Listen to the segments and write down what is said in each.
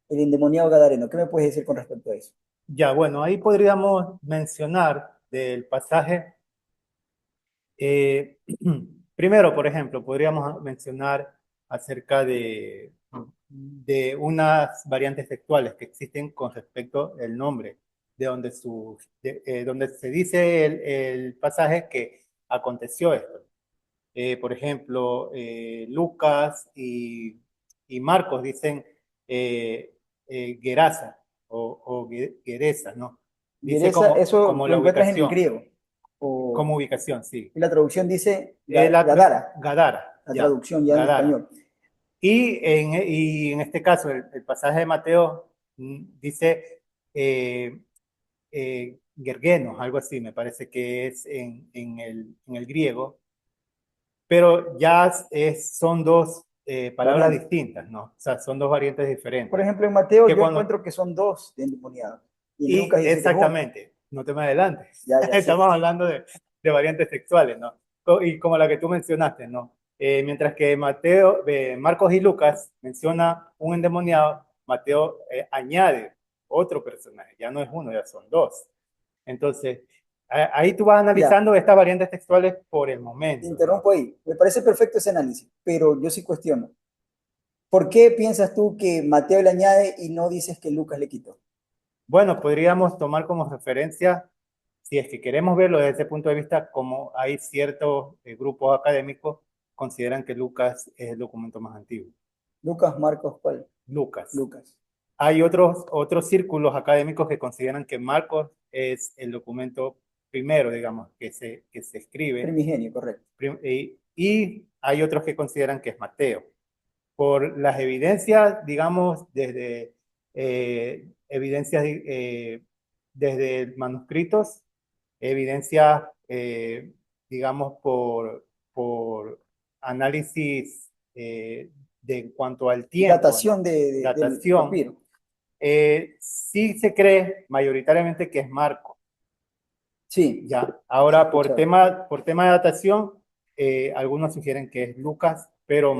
el endemoniado gadareno. ¿Qué me puedes decir con respecto a eso? Ya, bueno, ahí podríamos mencionar del pasaje, eh, primero, por ejemplo, podríamos mencionar acerca de unas variantes textuales que existen con respecto al nombre, donde se dice el pasaje que aconteció esto. Por ejemplo, Lucas y Marcos dicen Gerasa Geresa, ¿no? Dice Eso como lo la encuentras en el ubicación, griego. O como ubicación, sí. y la traducción dice Gadara, Gadara, la ya, traducción ya en Gadara. español. Y en este caso, el pasaje de Mateo dice Gergenos, algo así, me parece que es en el griego, pero ya son dos palabras Variante. distintas, ¿no? O sea, son dos variantes Por diferentes. ejemplo, en Mateo Que yo cuando, encuentro que son dos de endemoniados. Y en y Lucas dice que es uno. exactamente, no te me adelantes, Ya, ya sé. estamos hablando de variantes sexuales, ¿no? Y como la que tú mencionaste, ¿no? Mientras que Marcos y Lucas menciona un endemoniado, Mateo añade otro personaje, ya no es uno, ya son dos. Entonces, ahí tú vas Ya, analizando estas variantes textuales por el te momento, ¿no? interrumpo ahí. Me parece perfecto ese análisis, pero yo sí cuestiono. ¿Por qué piensas tú que Mateo le añade y no dices que Lucas le quitó? Bueno, podríamos tomar como referencia, si es que queremos verlo desde ese punto de vista, como hay ciertos grupos académicos consideran que Lucas es el documento más antiguo. Lucas, Marcos, ¿cuál? Lucas. Lucas. Hay otros círculos académicos que consideran que Marcos es el documento primero, digamos, que se escribe, Primigenio, correcto. y hay otros que consideran que es Mateo. Por las evidencias, digamos, evidencias desde manuscritos, evidencias, digamos, por análisis en cuanto al tiempo, Datación ¿no? del Datación, papiro. sí se cree mayoritariamente que es Marco. Sí, Ya, sí he ahora escuchado. por tema de datación, algunos sugieren que es Lucas, pero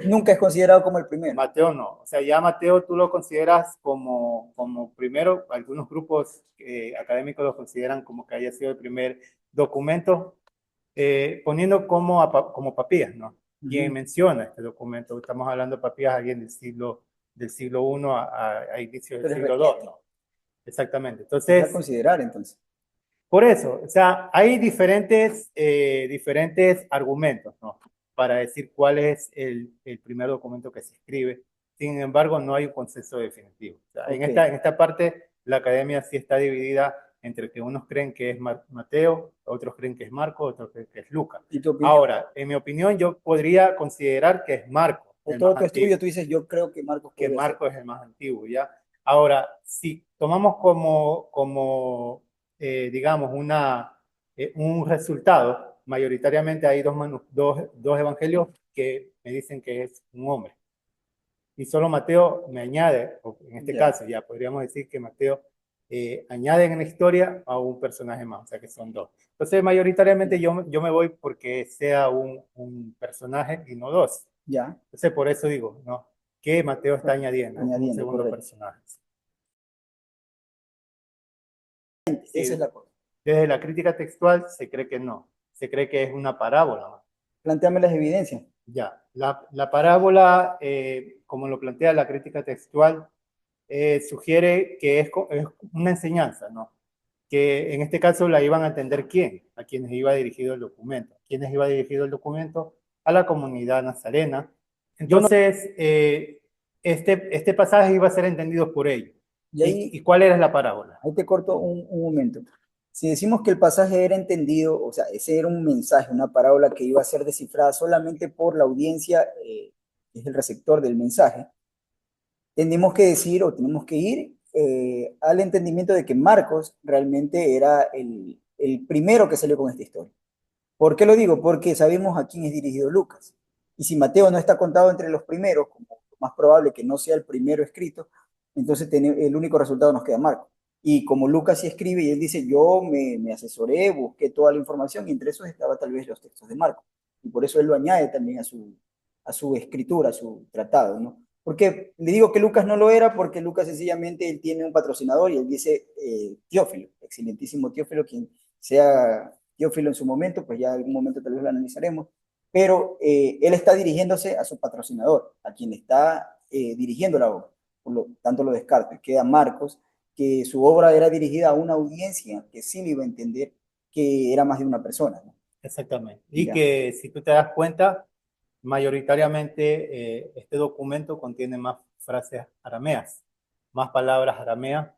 Nunca es considerado como el primero. Mateo no. O sea, ya Mateo tú lo consideras como primero, algunos grupos académicos lo consideran como que haya sido el primer documento, poniendo como Papías, ¿no? Quien Ujú. menciona este documento, estamos hablando de Papías, alguien del siglo I a inicios del Pero es siglo II, reciente. ¿no? Exactamente. Es a Entonces, considerar entonces. por eso, o sea, hay diferentes argumentos, ¿no? Para decir cuál es el primer documento que se escribe. Sin embargo, no hay un consenso definitivo. O sea, en Ok. esta, en esta parte, la academia sí está dividida entre que unos creen que es Mateo, otros creen que es Marco, otros creen que es Lucas. ¿Y tu opinión? Ahora, en mi opinión, yo podría considerar que es Marco, De el más todo tu estudio, antiguo, tú dices, yo creo que Marcos que podría ser. Marco es el más antiguo, ¿ya? Ahora, si tomamos digamos, un resultado, mayoritariamente hay dos evangelios que me dicen que es un hombre. Y solo Mateo me añade, o en este Ya. caso ya podríamos decir que Mateo añade en la historia a un personaje más, o sea que son dos. Entonces, mayoritariamente Ya. yo me voy porque sea un personaje y no dos. Ya. Entonces, por eso digo, ¿no? Que Mateo está Bueno, añadiendo un añadiendo, segundo correcto. personaje. Esa es Sí, la cosa. desde la crítica textual se cree que no, se cree que es una parábola, ¿no? Plantéame las evidencias. Ya, la parábola, como lo plantea la crítica textual, sugiere que es una enseñanza, ¿no? Que en este caso la iban a entender quién, a quienes iba dirigido el documento. ¿Quiénes iba dirigido el documento? A la comunidad nazarena. Yo no. Entonces, este pasaje iba a ser entendido por ellos. Y ¿Y ahí, cuál era la parábola? ahí te corto un momento. Si decimos que el pasaje era entendido, o sea, ese era un mensaje, una parábola que iba a ser descifrada solamente por la audiencia, que es el receptor del mensaje, tenemos que decir o tenemos que ir al entendimiento de que Marcos realmente era el primero que salió con esta historia. ¿Por qué lo digo? Porque sabemos a quién es dirigido Lucas. Y si Mateo no está contado entre los primeros, como lo más probable que no sea el primero escrito, entonces el único resultado nos queda Marcos. Y como Lucas sí escribe y él dice, yo me asesoré, busqué toda la información y entre esos estaba tal vez los textos de Marcos. Y por eso él lo añade también a su escritura, a su tratado, ¿no? Porque le digo que Lucas no lo era porque Lucas sencillamente él tiene un patrocinador y él dice Teófilo, excelentísimo Teófilo, quien sea Teófilo en su momento, pues ya en algún momento tal vez lo analizaremos, pero él está dirigiéndose a su patrocinador, a quien está dirigiendo la obra, por lo tanto lo descarto. Queda Marcos, que su obra era dirigida a una audiencia que sí le iba a entender que era más de una persona, ¿no? Exactamente. Y Ya, que si tú te das cuenta, mayoritariamente este documento contiene más frases arameas, más palabras arameas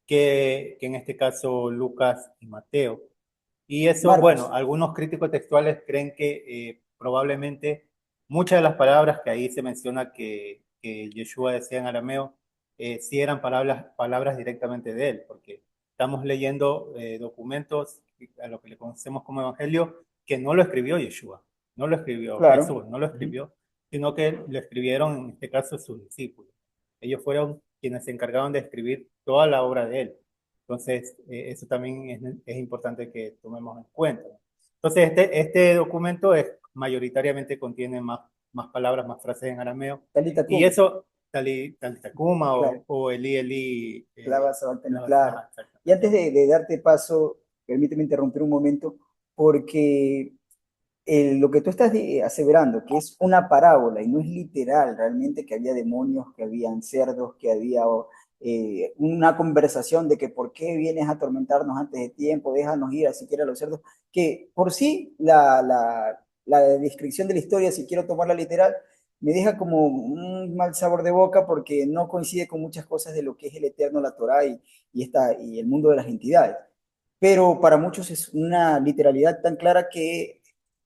que en este caso Lucas y Mateo. Y eso, bueno, Marcos, algunos críticos textuales creen que probablemente muchas de las palabras que ahí se menciona que Yeshua decía en arameo, sí eran palabras directamente de él, porque estamos leyendo documentos a lo que le conocemos como evangelio, que no lo escribió Yeshua, no lo escribió claro. Jesús, no lo Ujú. escribió, sino que lo escribieron en este caso sus discípulos. Ellos fueron quienes se encargaron de escribir toda la obra de él. Entonces, eso también es importante que tomemos en cuenta. Entonces, este documento mayoritariamente contiene más palabras, más frases en arameo, Talita y Kum, eso, Takuma claro. o Eli Eli, Clava Sabatini, claro. Y antes exactamente. de darte paso, permíteme interrumpir un momento, porque lo que tú estás aseverando, que es una parábola y no es literal realmente que había demonios, que habían cerdos, que había una conversación de que por qué vienes a atormentarnos antes de tiempo, déjanos ir a siquiera a los cerdos, que por sí la descripción de la historia, si quiero tomarla literal, me deja como un mal sabor de boca porque no coincide con muchas cosas de lo que es el Eterno, la Torá y el mundo de las entidades. Pero para muchos es una literalidad tan clara que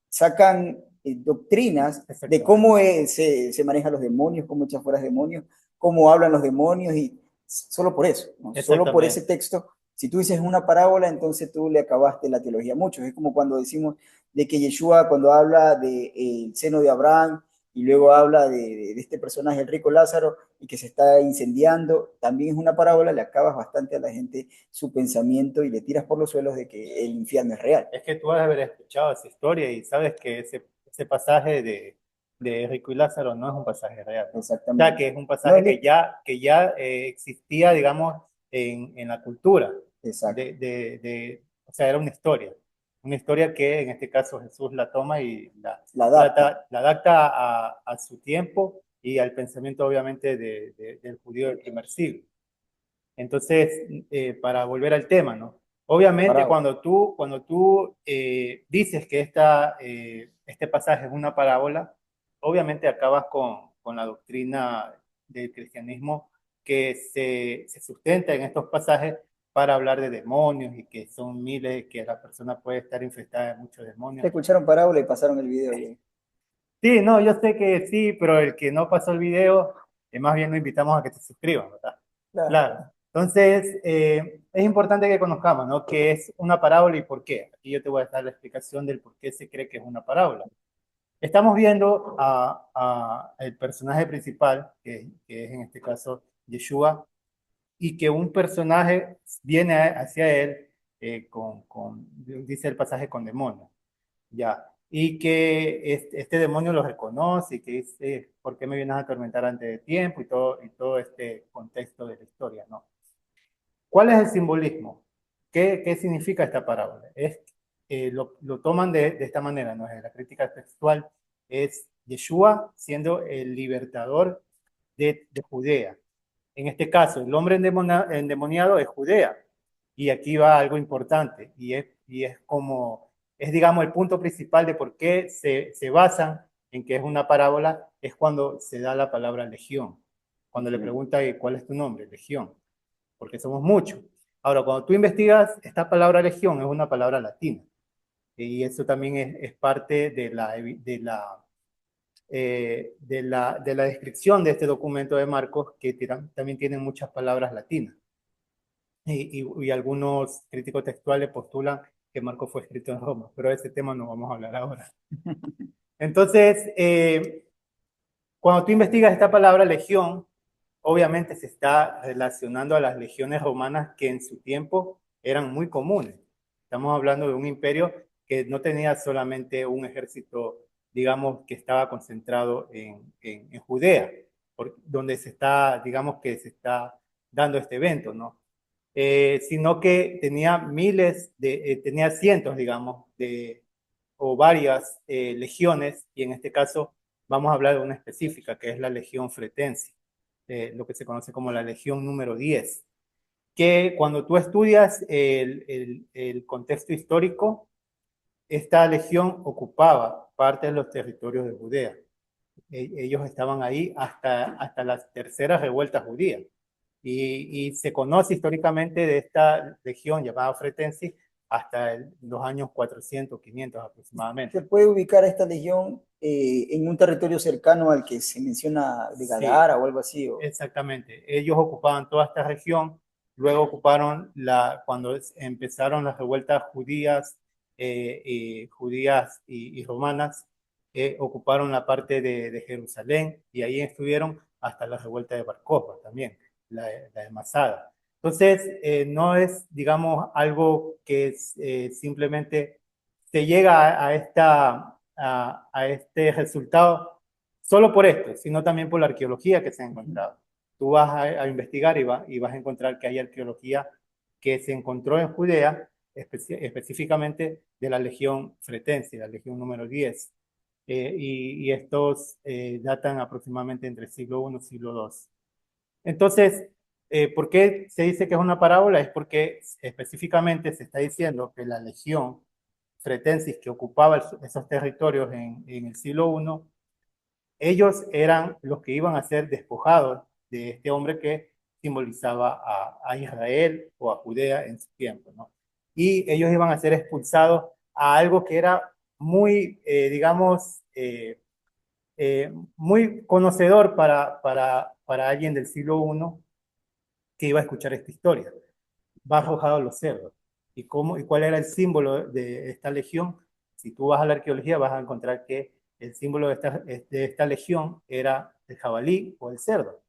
sacan doctrinas de Exactamente. cómo se manejan los demonios, cómo echar fuera demonios, cómo hablan los demonios, y solo por eso, ¿no? Solo por ese Exactamente. texto. Si tú dices una parábola, entonces tú le acabaste la teología a muchos. Es como cuando decimos de que Yeshua, cuando habla del seno de Abraham, y luego habla de este personaje, el rico Lázaro, y que se está incendiando, también es una parábola, le acabas bastante a la gente su pensamiento y le tiras por los suelos de que el infierno es real. Es que tú has de haber escuchado esa historia y sabes que ese pasaje de Rico y Lázaro no es un pasaje real, ¿no? O sea, Exactamente. que es un No pasaje es que ya existía, digamos, en la cultura. exacto. O sea, era una historia. Una historia que en este caso Jesús la toma y La adapta. la adapta a su tiempo y al pensamiento, obviamente, del judío del primer siglo. Entonces, para volver al tema, ¿no? Obviamente, Parábola. cuando tú dices que este pasaje es una parábola, obviamente acabas con la doctrina del cristianismo que se sustenta en estos pasajes para hablar de demonios y que son miles, que la persona puede estar infestada de muchos Te demonios. escucharon parábola y pasaron el video. Sí, no, yo sé que sí, pero el que no pasó el video, más bien lo invitamos a que se suscriban, ¿verdad? Claro. Claro. Entonces, es importante que conozcamos, ¿no? ¿Qué es una parábola y por qué? Aquí yo te voy a dar la explicación del por qué se cree que es una parábola. Estamos viendo a el personaje principal, que es en este caso Yeshua, y que un personaje viene hacia él dice el pasaje, con demonios. Ya. Y que este demonio lo reconoce y que dice, ¿por qué me vienes a atormentar antes de tiempo? Y todo este contexto de la historia, ¿no? ¿Cuál es el simbolismo? ¿Qué significa esta parábola? Lo toman de esta manera, ¿no? En la crítica textual es Yeshua siendo el libertador de Judea. En este caso, el hombre endemoniado es Judea. Y aquí va algo importante, y es digamos, el punto principal de por qué se basan en que es una parábola, es cuando se da la palabra legión. Cuando le Entiendo. pregunta, ¿cuál es tu nombre? Legión, porque somos muchos. Ahora, cuando tú investigas, esta palabra legión es una palabra latina, y eso también es parte de la descripción de este documento de Marcos, que también tiene muchas palabras latinas. Y algunos críticos textuales postulan que Marcos fue escrito en Roma, pero de ese tema no vamos a hablar ahora. Entonces, cuando tú investigas esta palabra legión, obviamente se está relacionando a las legiones romanas que en su tiempo eran muy comunes. Estamos hablando de un imperio que no tenía solamente un ejército, digamos, que estaba concentrado en Judea. donde se está, digamos que se está dando este evento, ¿no? Sino que tenía tenía cientos, digamos, o varias legiones, y en este caso vamos a hablar de una específica, que es la Legión Fretense, lo que se conoce como la Legión número 10, que cuando tú estudias el contexto histórico, esta legión ocupaba parte de los territorios de Judea. Ellos estaban ahí hasta las terceras revueltas judías. Y se conoce históricamente de esta legión llamada Fretensis hasta los años 400, 500 ¿Se aproximadamente. puede ubicar a esta legión en un territorio cercano al que se menciona de Sí, Gadara o algo así? exactamente. Ellos ocupaban toda esta región, luego ocuparon cuando empezaron las revueltas judías, y romanas, ocuparon la parte de Jerusalén y ahí estuvieron hasta la revuelta de Bar Kokhba también, la de Masada. Entonces, no es, digamos, algo que simplemente se llega a este resultado solo por esto, sino también por la arqueología que se ha encontrado. Tú vas a investigar y vas a encontrar que hay arqueología que se encontró en Judea, específicamente de la Legión Fretense, la Legión número 10. Y estos datan aproximadamente entre siglo I y siglo II. Entonces, ¿por qué se dice que es una parábola? Es porque específicamente se está diciendo que la Legión Fretensis que ocupaba esos territorios en el siglo I, ellos eran los que iban a ser despojados de este hombre que simbolizaba a Israel o a Judea en su tiempo, ¿no? Y ellos iban a ser expulsados a algo que era muy, digamos, muy conocedor para alguien del siglo I que iba a escuchar esta historia. Va arrojado a los cerdos. ¿Y cuál era el símbolo de esta legión? Si tú vas a la arqueología vas a encontrar que el símbolo de esta legión era el jabalí o el cerdo.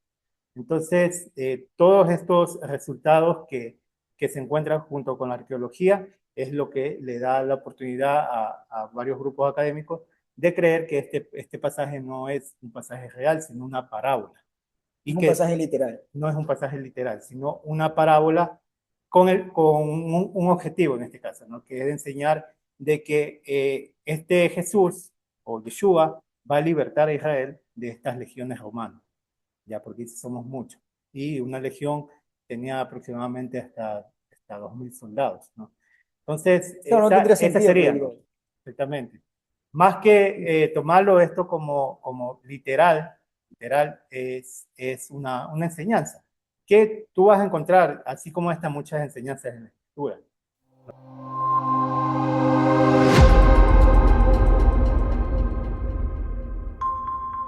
Entonces, todos estos resultados que se encuentran junto con la arqueología es lo que le da la oportunidad a varios grupos académicos de creer que este pasaje no es un pasaje real, sino una parábola. Es Y un que pasaje literal. no es un pasaje literal, sino una parábola con un objetivo en este caso, ¿no? Que es de enseñar de que este Jesús o Yeshua va a libertar a Israel de estas legiones romanas, ya porque somos muchos. Y una legión tenía aproximadamente hasta 2.000 soldados, ¿no? Entonces, Claro, no tendría esa sentido que sería, ¿no? digo, Exactamente. Más que tomarlo esto como literal es una enseñanza que tú vas a encontrar, así como estas muchas enseñanzas en la escritura.